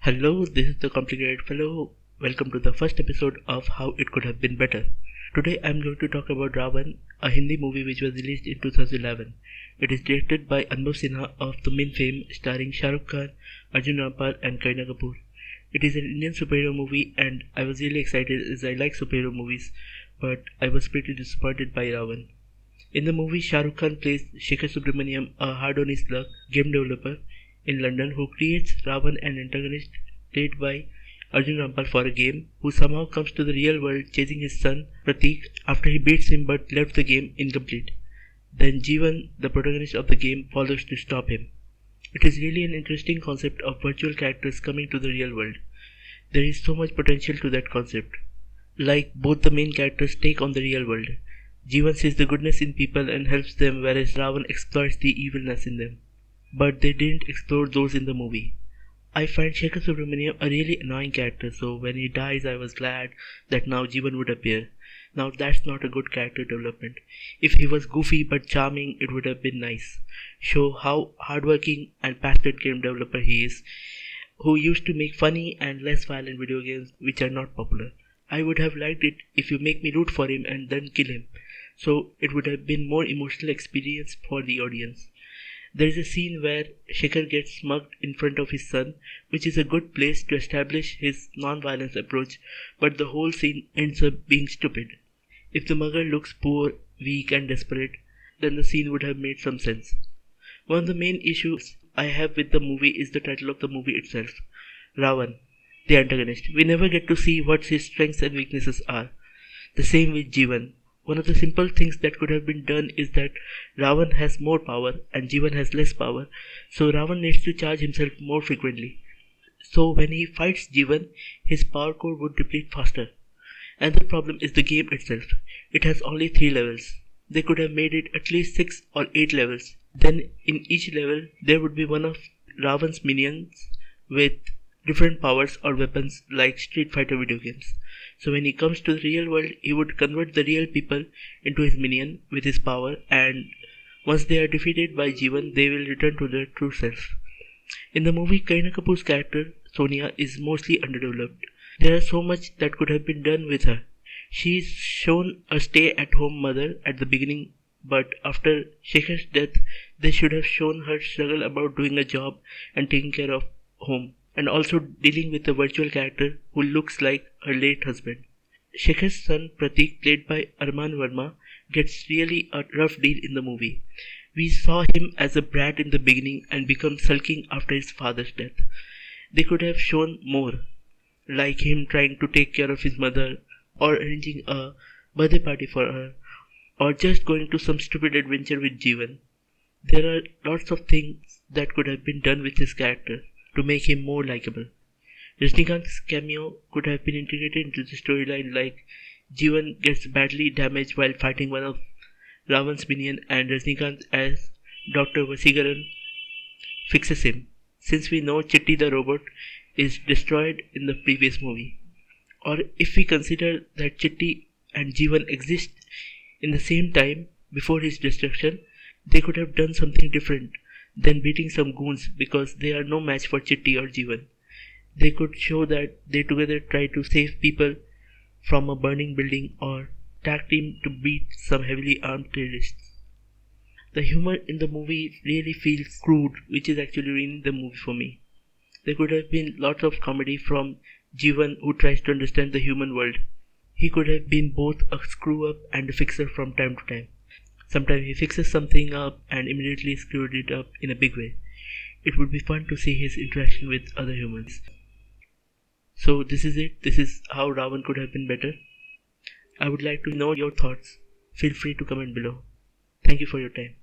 Hello, this is the Complicated Fellow. Welcome to the first episode of How It Could Have Been Better. Today I'm going to talk about Ra.One, a Hindi movie which was released in 2011. It is directed by Anubhav Sinha of the main fame, starring Shah Rukh Khan, Arjun, Rampal and Kareena Kapoor. It is an Indian superhero movie and I was really excited as I like superhero movies, but I was pretty disappointed by Ra.One. In the movie, Shah Rukh Khan plays Shekhar Subramaniam, a hard-on-his-luck game developer in London who creates Ra.One, an antagonist played by Arjun Rampal for a game, who somehow comes to the real world chasing his son Pratik after he beats him but left the game incomplete. Then Jeevan, the protagonist of the game, follows to stop him. It is really an interesting concept of virtual characters coming to the real world. There is so much potential to that concept. Like both the main characters take on the real world. Jeevan sees the goodness in people and helps them, whereas Ra.One exploits the evilness in them. But they didn't explore those in the movie. I find Shekhar Subramaniam a really annoying character, so when he dies I was glad that now Jeevan would appear. Now that's not a good character development. If he was goofy but charming, it would have been nice. Show how hardworking and passionate game developer he is, who used to make funny and less violent video games which are not popular. I would have liked it if you make me root for him and then kill him, so it would have been more emotional experience for the audience. There is a scene where Shekhar gets mugged in front of his son, which is a good place to establish his non-violence approach, but the whole scene ends up being stupid. If the mugger looks poor, weak and desperate, then the scene would have made some sense. One of the main issues I have with the movie is the title of the movie itself, Ra.One, the antagonist. We never get to see what his strengths and weaknesses are. The same with Jeevan. One of the simple things that could have been done is that Ra.One has more power and Jeevan has less power, so Ra.One needs to charge himself more frequently. So when he fights Jeevan, his power core would deplete faster. Another problem is the game itself. It has only 3 levels. They could have made it at least 6 or 8 levels. Then in each level there would be one of Ra.One's minions with different powers or weapons like Street Fighter video games. So when he comes to the real world, he would convert the real people into his minion with his power, and once they are defeated by Jeevan, they will return to their true self. In the movie, Kareena Kapoor's character, Sonia, is mostly underdeveloped. There is so much that could have been done with her. She is shown a stay-at-home mother at the beginning, but after Shekhar's death, they should have shown her struggle about doing a job and taking care of home, and also dealing with a virtual character who looks like her late husband. Shekhar's son Pratik, played by Arman Verma, gets really a rough deal in the movie. We saw him as a brat in the beginning and become sulking after his father's death. They could have shown more, like him trying to take care of his mother, or arranging a birthday party for her, or just going to some stupid adventure with Jeevan. There are lots of things that could have been done with his character to make him more likable. Rajnikant's cameo could have been integrated into the storyline, like Jeevan gets badly damaged while fighting one of Ra.One's minion and Rajnikant as Dr. Vasigaran fixes him, since we know Chitti the robot is destroyed in the previous movie. Or if we consider that Chitti and Jeevan exist in the same time before his destruction, they could have done something different than beating some goons, because they are no match for Chitti or Jeevan. They could show that they together try to save people from a burning building, or tag team to beat some heavily armed terrorists. The humor in the movie really feels crude, which is actually ruining the movie for me. There could have been lots of comedy from Jeevan, who tries to understand the human world. He could have been both a screw up and a fixer from time to time. Sometimes he fixes something up and immediately screwed it up in a big way. It would be fun to see his interaction with other humans. So this is it. This is how Ra.One could have been better. I would like to know your thoughts. Feel free to comment below. Thank you for your time.